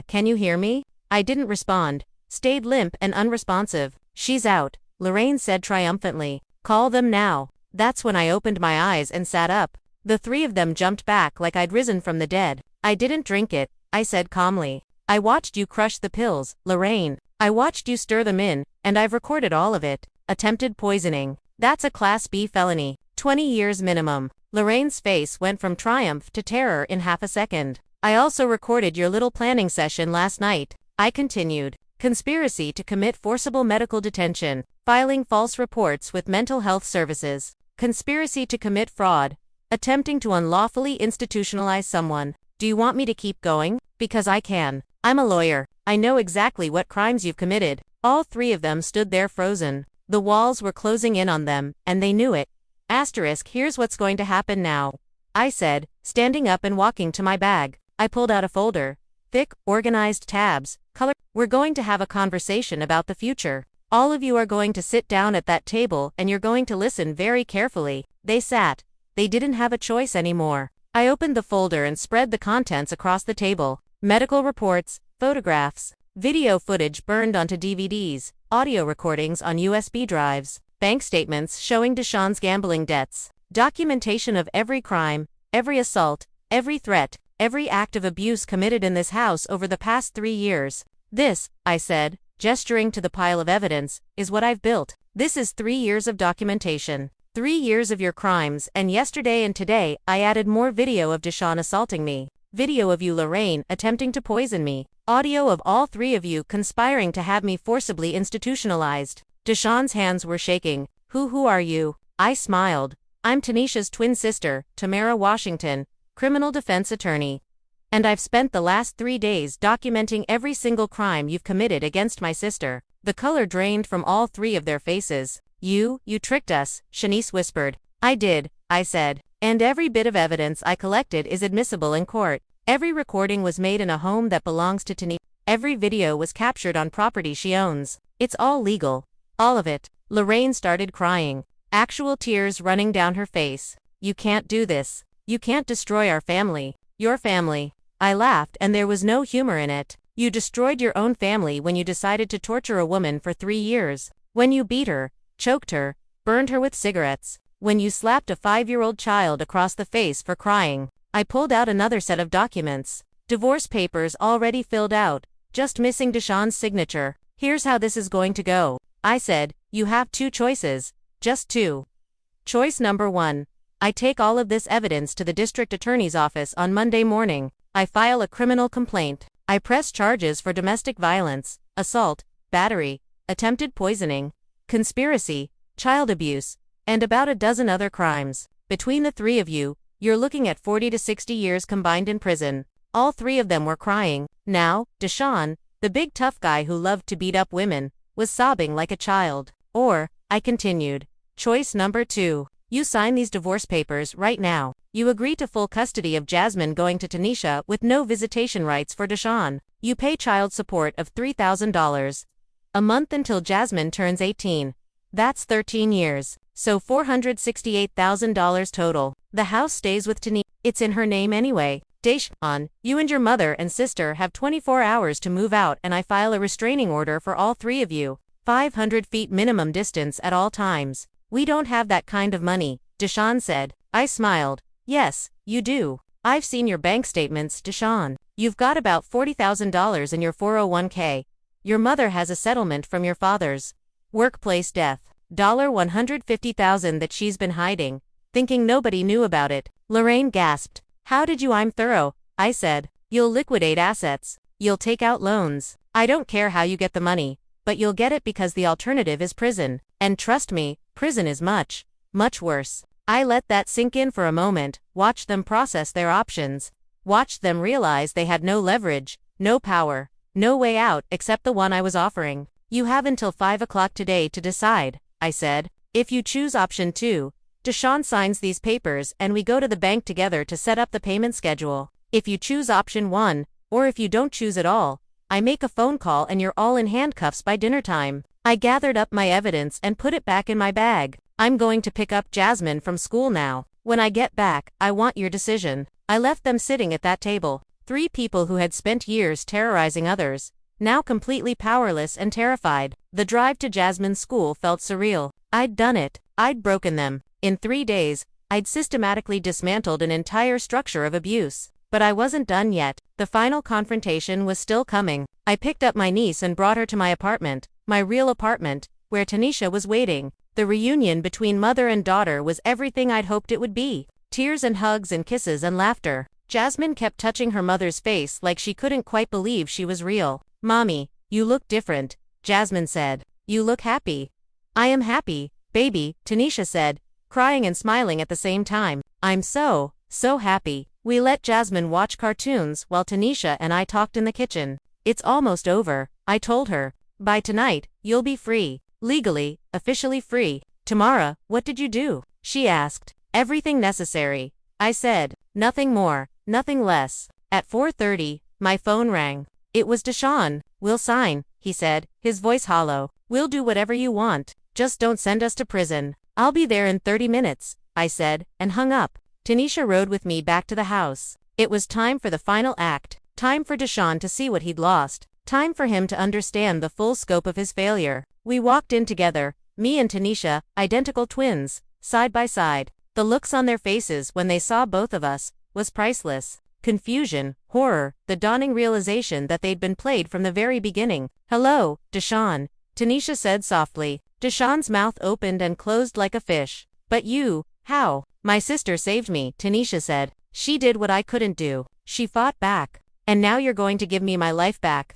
can you hear me?" I didn't respond, stayed limp and unresponsive. "She's out," Lorraine said triumphantly. "Call them now." That's when I opened my eyes and sat up. The three of them jumped back like I'd risen from the dead. "I didn't drink it," I said calmly. "I watched you crush the pills, Lorraine. I watched you stir them in, and I've recorded all of it. Attempted poisoning. That's a Class B felony. 20 years minimum." Lorraine's face went from triumph to terror in half a second. "I also recorded your little planning session last night," I continued. "Conspiracy to commit forcible medical detention, filing false reports with mental health services, conspiracy to commit fraud, attempting to unlawfully institutionalize someone. Do you want me to keep going? Because I can. I'm a lawyer. I know exactly what crimes you've committed." All three of them stood there frozen. The walls were closing in on them, and they knew it. Here's what's going to happen now," I said, standing up and walking to my bag. I pulled out a folder. Thick, organized tabs, color. "We're going to have a conversation about the future. All of you are going to sit down at that table and you're going to listen very carefully." They sat. They didn't have a choice anymore. I opened the folder and spread the contents across the table. Medical reports, photographs, video footage burned onto DVDs, audio recordings on USB drives, bank statements showing Deshawn's gambling debts, documentation of every crime, every assault, every threat, every act of abuse committed in this house over the past 3 years. "This," I said, gesturing to the pile of evidence, "is what I've built. This is 3 years of documentation. 3 years of your crimes, and yesterday and today I added more video of Deshawn assaulting me. Video of you, Lorraine, attempting to poison me. Audio of all three of you conspiring to have me forcibly institutionalized." Deshawn's hands were shaking. Who are you?" I smiled. "I'm Tanisha's twin sister, Tamara Washington, criminal defense attorney. And I've spent the last 3 days documenting every single crime you've committed against my sister." The color drained from all three of their faces. You tricked us," Shanice whispered. "I did," I said. "And every bit of evidence I collected is admissible in court. Every recording was made in a home that belongs to Tanisha. Every video was captured on property she owns. It's all legal. All of it." Lorraine started crying, actual tears running down her face. "You can't do this. You can't destroy our family. Your family." I laughed, and there was no humor in it. "You destroyed your own family when you decided to torture a woman for 3 years. When you beat her, choked her, burned her with cigarettes. When you slapped a 5-year-old child across the face for crying." I pulled out another set of documents. Divorce papers already filled out, just missing Deshawn's signature. "Here's how this is going to go," I said. "You have 2 choices. Just 2. Choice number 1. I take all of this evidence to the district attorney's office on Monday morning. I file a criminal complaint. I press charges for domestic violence, assault, battery, attempted poisoning, conspiracy, child abuse, and about a dozen other crimes. Between the 3 of you, you're looking at 40 to 60 years combined in prison." All 3 of them were crying. Now, Deshawn, the big tough guy who loved to beat up women, was sobbing like a child. "Or," I continued, "choice number 2. You sign these divorce papers right now. You agree to full custody of Jasmine going to Tanisha with no visitation rights for Deshawn. You pay child support of $3,000 a month until Jasmine turns 18. That's 13 years. So $468,000 total. The house stays with Tanisha. It's in her name anyway. Deshawn, you and your mother and sister have 24 hours to move out, and I file a restraining order for all 3 of you. 500 feet minimum distance at all times." "We don't have that kind of money," Deshawn said. I smiled. "Yes, you do. I've seen your bank statements, Deshawn. You've got about $40,000 in your 401k. Your mother has a settlement from your father's workplace death. $150,000 that she's been hiding, thinking nobody knew about it." Lorraine gasped. "How did you?" "I'm thorough," I said. "You'll liquidate assets. You'll take out loans. I don't care how you get the money, but you'll get it because the alternative is prison. And trust me, prison is much, much worse." I let that sink in for a moment, watched them process their options, watched them realize they had no leverage, no power, no way out except the one I was offering. You have until 5 o'clock today to decide, I said. If you choose option 2, Deshawn signs these papers and we go to the bank together to set up the payment schedule. If you choose option 1, or if you don't choose at all, I make a phone call and you're all in handcuffs by dinner time. I gathered up my evidence and put it back in my bag. I'm going to pick up Jasmine from school now. When I get back, I want your decision. I left them sitting at that table. 3 people who had spent years terrorizing others, now completely powerless and terrified. The drive to Jasmine's school felt surreal. I'd done it. I'd broken them. In 3 days, I'd systematically dismantled an entire structure of abuse. But I wasn't done yet. The final confrontation was still coming. I picked up my niece and brought her to my apartment, my real apartment, where Tanisha was waiting. The reunion between mother and daughter was everything I'd hoped it would be. Tears and hugs and kisses and laughter. Jasmine kept touching her mother's face like she couldn't quite believe she was real. "Mommy, you look different," Jasmine said. "You look happy." "I am happy, baby," Tanisha said, crying and smiling at the same time. "I'm so happy." We let Jasmine watch cartoons while Tanisha and I talked in the kitchen. "It's almost over," I told her. "By tonight, you'll be free. Legally, officially free." "Tamara, what did you do?" she asked. "Everything necessary," I said. "Nothing more, nothing less." At 4:30, my phone rang. It was Deshawn. "We'll sign," he said, his voice hollow. "We'll do whatever you want. Just don't send us to prison." "I'll be there in 30 minutes, I said, and hung up. Tanisha rode with me back to the house. It was time for the final act. Time for Deshawn to see what he'd lost. Time for him to understand the full scope of his failure. We walked in together, me and Tanisha, identical twins, side by side. The looks on their faces when they saw both of us was priceless. Confusion, horror, the dawning realization that they'd been played from the very beginning. "Hello, Deshawn," Tanisha said softly. Deshawn's mouth opened and closed like a fish. "But you, how?" "My sister saved me," Tanisha said. "She did what I couldn't do. She fought back. And now you're going to give me my life back."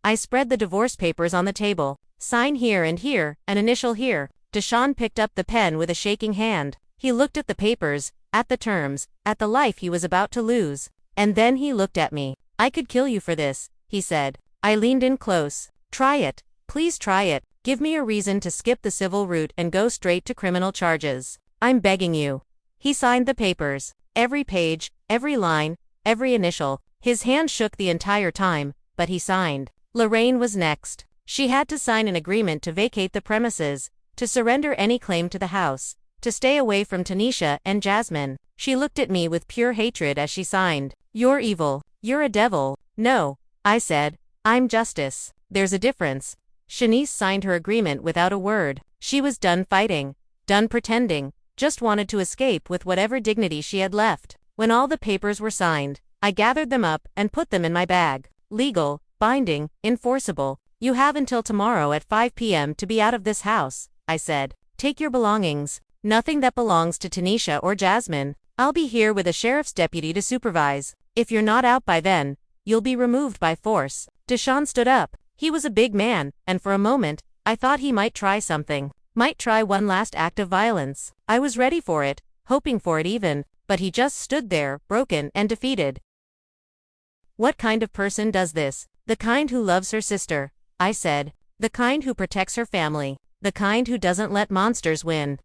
I spread the divorce papers on the table. "Sign here and here, an initial here." Deshawn picked up the pen with a shaking hand. He looked at the papers, at the terms, at the life he was about to lose. And then he looked at me. "I could kill you for this," he said. I leaned in close. "Try it. Please try it. Give me a reason to skip the civil route and go straight to criminal charges. I'm begging you." He signed the papers. Every page, every line, every initial. His hand shook the entire time, but he signed. Lorraine was next. She had to sign an agreement to vacate the premises, to surrender any claim to the house, to stay away from Tanisha and Jasmine. She looked at me with pure hatred as she signed. "You're evil. You're a devil." "No," I said. "I'm justice." "There's a difference." Shanice signed her agreement without a word. She was done fighting, done pretending, just wanted to escape with whatever dignity she had left. When all the papers were signed, I gathered them up and put them in my bag. "Legal, binding, enforceable. You have until tomorrow at 5 p.m. to be out of this house," I said. "Take your belongings. Nothing that belongs to Tanisha or Jasmine. I'll be here with a sheriff's deputy to supervise. If you're not out by then, you'll be removed by force." Deshawn stood up. He was a big man, and for a moment, I thought he might try something. Might try one last act of violence. I was ready for it, hoping for it even, but he just stood there, broken and defeated. "What kind of person does this?" "The kind who loves her sister," I said. "The kind who protects her family. The kind who doesn't let monsters win."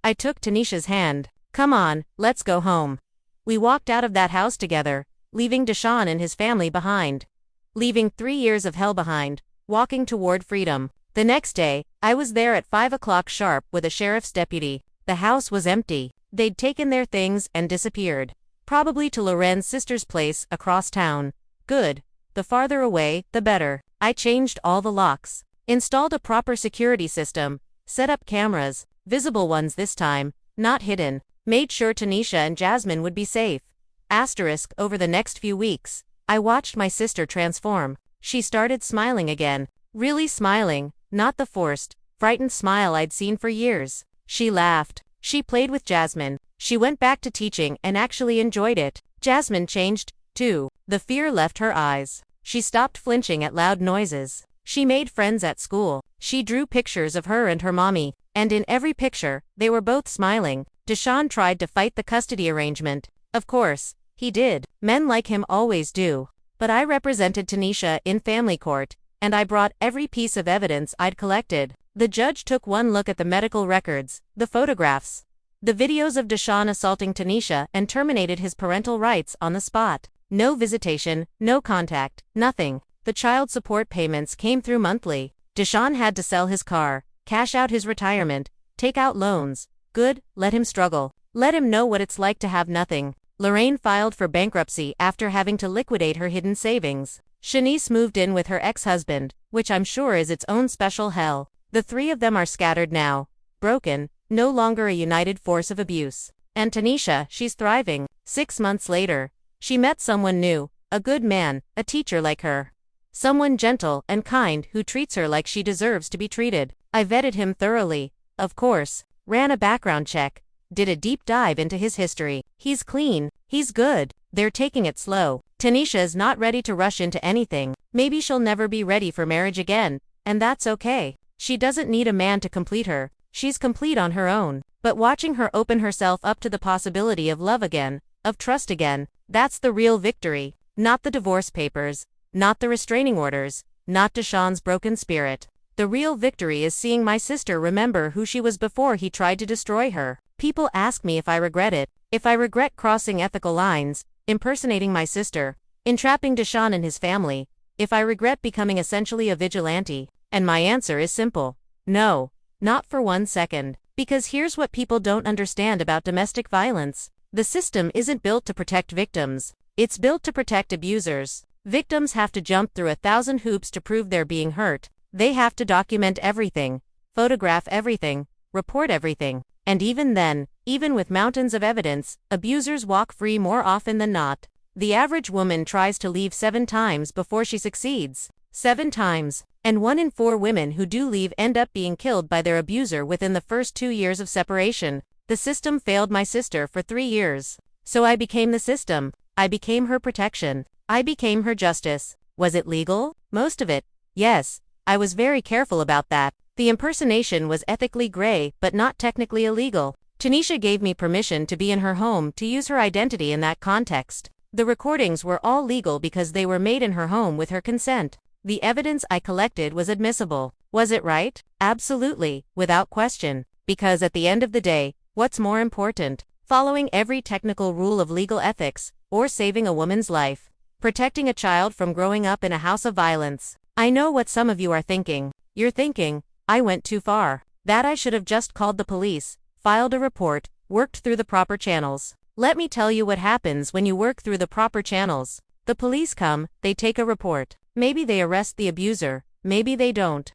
I took Tanisha's hand. "Come on, let's go home." We walked out of that house together, leaving Deshawn and his family behind. Leaving 3 years of hell behind, walking toward freedom. The next day, I was there at 5 o'clock sharp with a sheriff's deputy. The house was empty. They'd taken their things and disappeared. Probably to Loren's sister's place across town. Good. The farther away, the better. I changed all the locks. Installed a proper security system. Set up cameras, visible ones this time, not hidden. Made sure Tanisha and Jasmine would be safe. Asterisk over the next few weeks, I watched my sister transform. She started smiling again. Really smiling, not the forced, frightened smile I'd seen for years. She laughed. She played with Jasmine. She went back to teaching and actually enjoyed it. Jasmine changed, too. The fear left her eyes. She stopped flinching at loud noises. She made friends at school. She drew pictures of her and her mommy, and in every picture, they were both smiling. Deshaun tried to fight the custody arrangement. Of course, he did. Men like him always do. But I represented Tanisha in family court, and I brought every piece of evidence I'd collected. The judge took one look at the medical records, the photographs, the videos of Deshaun assaulting Tanisha, and terminated his parental rights on the spot. No visitation, no contact, nothing. The child support payments came through monthly. Deshaun had to sell his car, cash out his retirement, take out loans. Good, let him struggle. Let him know what it's like to have nothing. Lorraine filed for bankruptcy after having to liquidate her hidden savings. Shanice moved in with her ex-husband, which I'm sure is its own special hell. The three of them are scattered now, broken, no longer a united force of abuse. And Tanisha, she's thriving. 6 months later, she met someone new, a good man, a teacher like her. Someone gentle and kind who treats her like she deserves to be treated. I vetted him thoroughly, of course, ran a background check, did a deep dive into his history. He's clean, he's good, they're taking it slow. Tanisha is not ready to rush into anything. Maybe she'll never be ready for marriage again, and that's okay. She doesn't need a man to complete her, she's complete on her own. But watching her open herself up to the possibility of love again, of trust again, that's the real victory. Not the divorce papers, not the restraining orders, not Deshaun's broken spirit. The real victory is seeing my sister remember who she was before he tried to destroy her. People ask me if I regret it, if I regret crossing ethical lines, impersonating my sister, entrapping Deshaun and his family, if I regret becoming essentially a vigilante. And my answer is simple. No, not for 1 second. Because here's what people don't understand about domestic violence. The system isn't built to protect victims. It's built to protect abusers. Victims have to jump through 1,000 hoops to prove they're being hurt. They have to document everything, photograph everything, report everything. And even then, even with mountains of evidence, abusers walk free more often than not. The average woman tries to leave 7 times before she succeeds. 7 times. And 1 in 4 women who do leave end up being killed by their abuser within the first 2 years of separation. The system failed my sister for 3 years. So I became the system. I became her protection. I became her justice. Was it legal? Most of it. Yes. I was very careful about that. The impersonation was ethically gray, but not technically illegal. Tanisha gave me permission to be in her home to use her identity in that context. The recordings were all legal because they were made in her home with her consent. The evidence I collected was admissible. Was it right? Absolutely, without question. Because at the end of the day, what's more important? Following every technical rule of legal ethics, or saving a woman's life? Protecting a child from growing up in a house of violence? I know what some of you are thinking. You're thinking, I went too far. That I should have just called the police, filed a report, worked through the proper channels. Let me tell you what happens when you work through the proper channels. The police come, they take a report. Maybe they arrest the abuser, maybe they don't.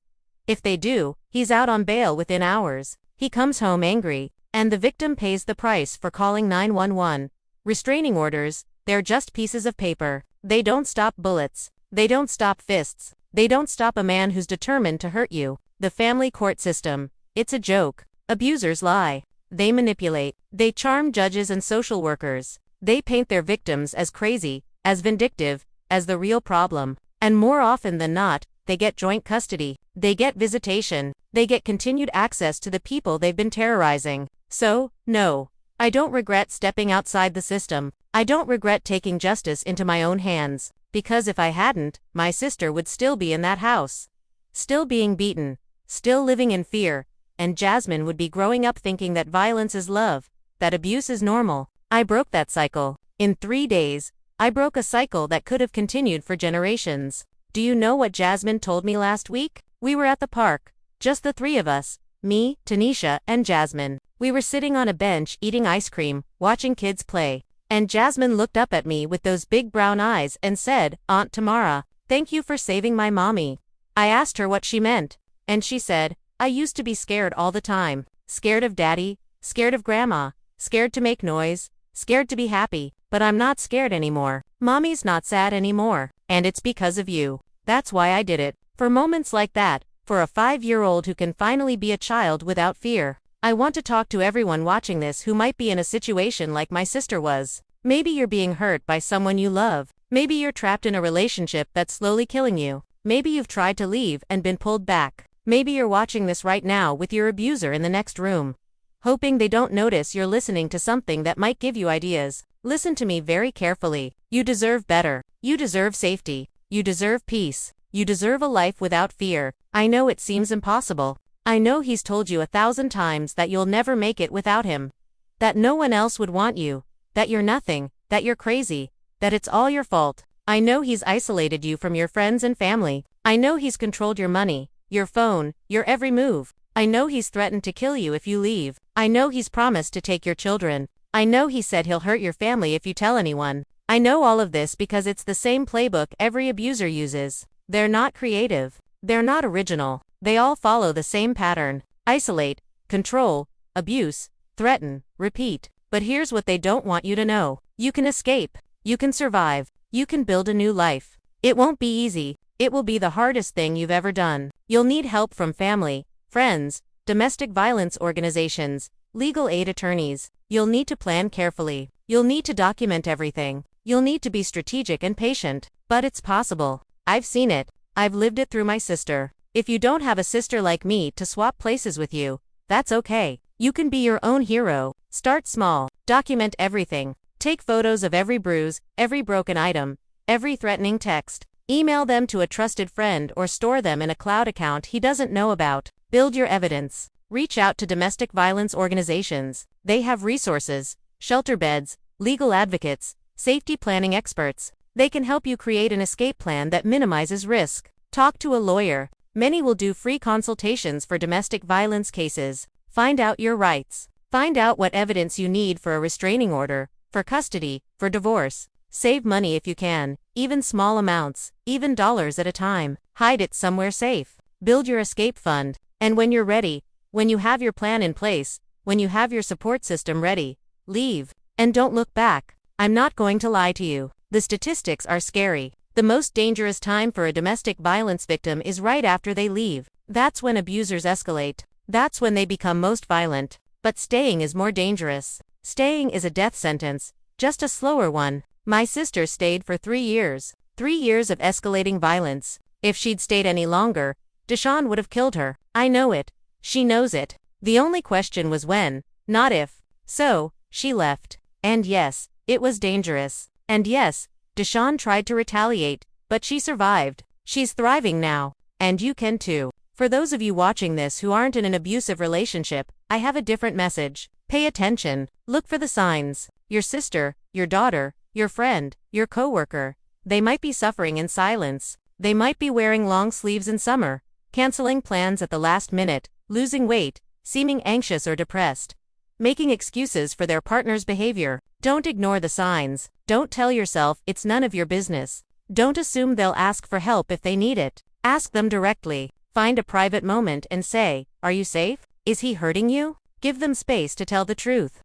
If they do, he's out on bail within hours. He comes home angry, and the victim pays the price for calling 911. Restraining orders, they're just pieces of paper. They don't stop bullets. They don't stop fists. They don't stop a man who's determined to hurt you. The family court system, it's a joke. Abusers lie. They manipulate. They charm judges and social workers. They paint their victims as crazy, as vindictive, as the real problem. And more often than not, they get joint custody. They get visitation. They get continued access to the people they've been terrorizing. So, no. I don't regret stepping outside the system. I don't regret taking justice into my own hands. Because if I hadn't, my sister would still be in that house. Still being beaten. Still living in fear. And Jasmine would be growing up thinking that violence is love, that abuse is normal. I broke that cycle. In 3 days, I broke a cycle that could have continued for generations. Do you know what Jasmine told me last week? We were at the park. Just the 3 of us. Me, Tanisha, and Jasmine. We were sitting on a bench eating ice cream, watching kids play. And Jasmine looked up at me with those big brown eyes and said, "Aunt Tamara, thank you for saving my mommy." I asked her what she meant. And she said, "I used to be scared all the time. Scared of daddy, scared of grandma, scared to make noise, scared to be happy, but I'm not scared anymore. Mommy's not sad anymore. And it's because of you. That's why I did it." For moments like that, for a 5-year-old who can finally be a child without fear. I want to talk to everyone watching this who might be in a situation like my sister was. Maybe you're being hurt by someone you love. Maybe you're trapped in a relationship that's slowly killing you. Maybe you've tried to leave and been pulled back. Maybe you're watching this right now with your abuser in the next room. hoping they don't notice you're listening to something that might give you ideas. Listen to me very carefully. You deserve better. You deserve safety. You deserve peace. You deserve a life without fear. I know it seems impossible. I know he's told you 1,000 times that you'll never make it without him. That no one else would want you. That you're nothing. That you're crazy. That it's all your fault. I know he's isolated you from your friends and family. I know he's controlled your money, your phone, your every move. I know he's threatened to kill you if you leave. I know he's promised to take your children. I know he said he'll hurt your family if you tell anyone. I know all of this because it's the same playbook every abuser uses. They're not creative. They're not original. They all follow the same pattern. Isolate, control, abuse, threaten, repeat. But here's what they don't want you to know. You can escape. You can survive. You can build a new life. It won't be easy. It will be the hardest thing you've ever done. You'll need help from family, friends, domestic violence organizations, legal aid attorneys. You'll need to plan carefully. You'll need to document everything. You'll need to be strategic and patient. But it's possible. I've seen it. I've lived it through my sister. If you don't have a sister like me to swap places with you, that's okay. You can be your own hero. Start small. Document everything. Take photos of every bruise, every broken item, every threatening text. Email them to a trusted friend or store them in a cloud account he doesn't know about. Build your evidence. Reach out to domestic violence organizations. They have resources, shelter beds, legal advocates, safety planning experts. They can help you create an escape plan that minimizes risk. Talk to a lawyer. Many will do free consultations for domestic violence cases. Find out your rights. Find out what evidence you need for a restraining order, for custody, for divorce. Save money if you can, even small amounts, even dollars at a time. Hide it somewhere safe. Build your escape fund. And when you're ready, when you have your plan in place, when you have your support system ready, leave. And don't look back. I'm not going to lie to you. The statistics are scary. The most dangerous time for a domestic violence victim is right after they leave. That's when abusers escalate. That's when they become most violent. But staying is more dangerous. Staying is a death sentence, just a slower one. My sister stayed for 3 years. 3 years of escalating violence. If she'd stayed any longer, Deshaun would have killed her. I know it. She knows it. The only question was when, not if. So, she left. And yes, it was dangerous. And yes, Deshaun tried to retaliate, but she survived. She's thriving now. And you can too. For those of you watching this who aren't in an abusive relationship, I have a different message. Pay attention. Look for the signs. Your sister, your daughter, your friend, your coworker. They might be suffering in silence. They might be wearing long sleeves in summer, canceling plans at the last minute, losing weight, seeming anxious or depressed, making excuses for their partner's behavior. Don't ignore the signs. Don't tell yourself it's none of your business. Don't assume they'll ask for help if they need it. Ask them directly. Find a private moment and say, "Are you safe? Is he hurting you?" Give them space to tell the truth.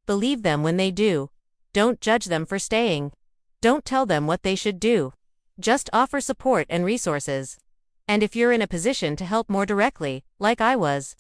Believe them when they do. Don't judge them for staying. Don't tell them what they should do. Just offer support and resources. And if you're in a position to help more directly, like I was,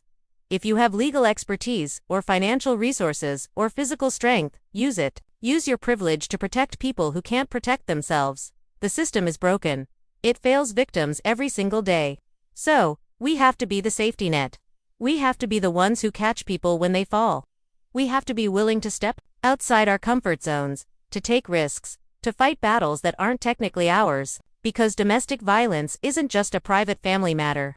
if you have legal expertise, or financial resources, or physical strength, use it. Use your privilege to protect people who can't protect themselves. The system is broken. It fails victims every single day. So, we have to be the safety net. We have to be the ones who catch people when they fall. We have to be willing to step outside our comfort zones, to take risks, to fight battles that aren't technically ours, because domestic violence isn't just a private family matter.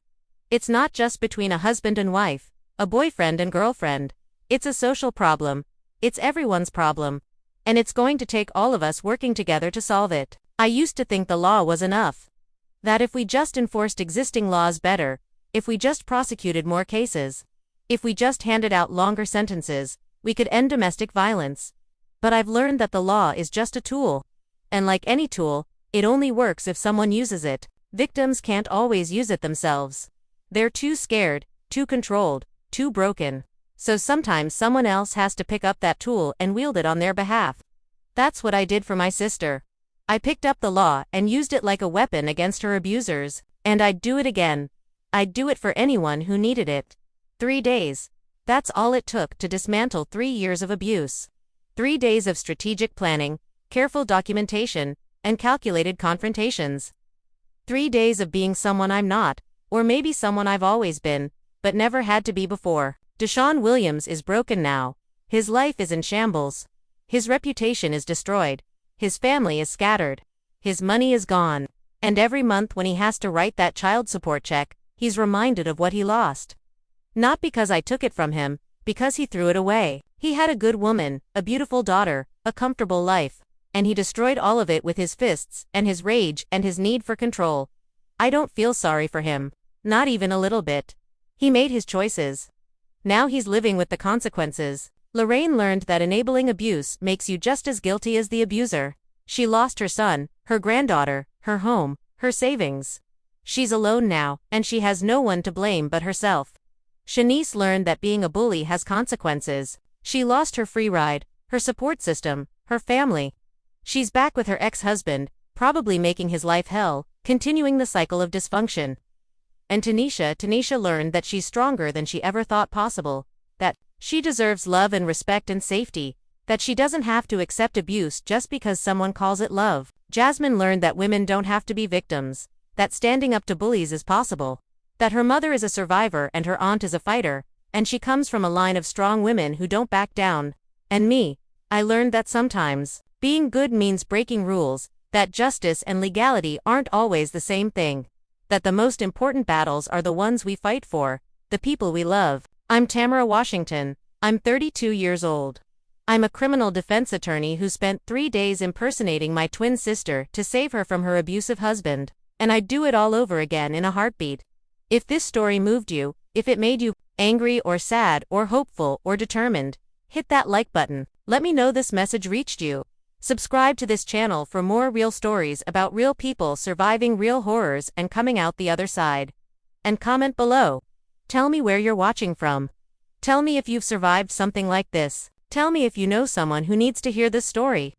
It's not just between a husband and wife, a boyfriend and girlfriend. It's a social problem. It's everyone's problem. And it's going to take all of us working together to solve it. I used to think the law was enough. That if we just enforced existing laws better, if we just prosecuted more cases, if we just handed out longer sentences, we could end domestic violence. But I've learned that the law is just a tool. And like any tool, it only works if someone uses it. Victims can't always use it themselves. They're too scared, too controlled, too broken. So sometimes someone else has to pick up that tool and wield it on their behalf. That's what I did for my sister. I picked up the law and used it like a weapon against her abusers. And I'd do it again. I'd do it for anyone who needed it. 3 days. That's all it took to dismantle 3 years of abuse. 3 days of strategic planning, careful documentation, and calculated confrontations. 3 days of being someone I'm not, or maybe someone I've always been, but never had to be before. Deshaun Williams is broken now. His life is in shambles. His reputation is destroyed. His family is scattered. His money is gone. And every month when he has to write that child support check, he's reminded of what he lost. Not because I took it from him, because he threw it away. He had a good woman, a beautiful daughter, a comfortable life, and he destroyed all of it with his fists, and his rage, and his need for control. I don't feel sorry for him. Not even a little bit. He made his choices. Now he's living with the consequences. Lorraine learned that enabling abuse makes you just as guilty as the abuser. She lost her son, her granddaughter, her home, her savings. She's alone now, and she has no one to blame but herself. Shanice learned that being a bully has consequences. She lost her free ride, her support system, her family. She's back with her ex-husband, probably making his life hell, continuing the cycle of dysfunction. And Tanisha learned that she's stronger than she ever thought possible, that she deserves love and respect and safety, that she doesn't have to accept abuse just because someone calls it love. Jasmine learned that women don't have to be victims, that standing up to bullies is possible, that her mother is a survivor and her aunt is a fighter, and she comes from a line of strong women who don't back down. And me, I learned that sometimes being good means breaking rules, that justice and legality aren't always the same thing, that the most important battles are the ones we fight for, the people we love. I'm Tamara Washington. I'm 32 years old. I'm a criminal defense attorney who spent 3 days impersonating my twin sister to save her from her abusive husband, and I'd do it all over again in a heartbeat. If this story moved you, if it made you angry or sad or hopeful or determined, hit that like button. Let me know this message reached you. Subscribe to this channel for more real stories about real people surviving real horrors and coming out the other side. And comment below. Tell me where you're watching from. Tell me if you've survived something like this. Tell me if you know someone who needs to hear this story.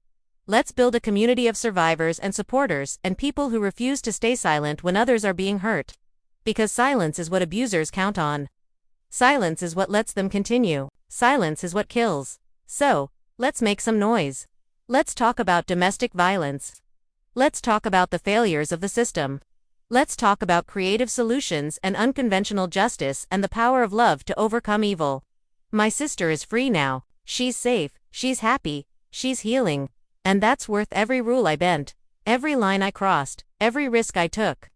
Let's build a community of survivors and supporters and people who refuse to stay silent when others are being hurt. Because silence is what abusers count on. Silence is what lets them continue. Silence is what kills. So, let's make some noise. Let's talk about domestic violence. Let's talk about the failures of the system. Let's talk about creative solutions and unconventional justice and the power of love to overcome evil. My sister is free now. She's safe, she's happy, she's healing. And that's worth every rule I bent, every line I crossed, every risk I took.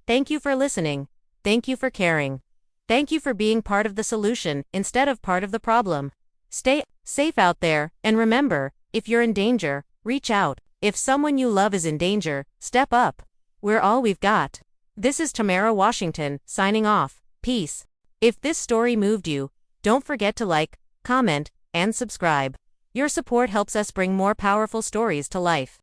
Thank you for listening. Thank you for caring. Thank you for being part of the solution instead of part of the problem. Stay safe out there, and remember, if you're in danger, reach out. If someone you love is in danger, step up. We're all we've got. This is Tamara Washington, signing off. Peace. If this story moved you, don't forget to like, comment, and subscribe. Your support helps us bring more powerful stories to life.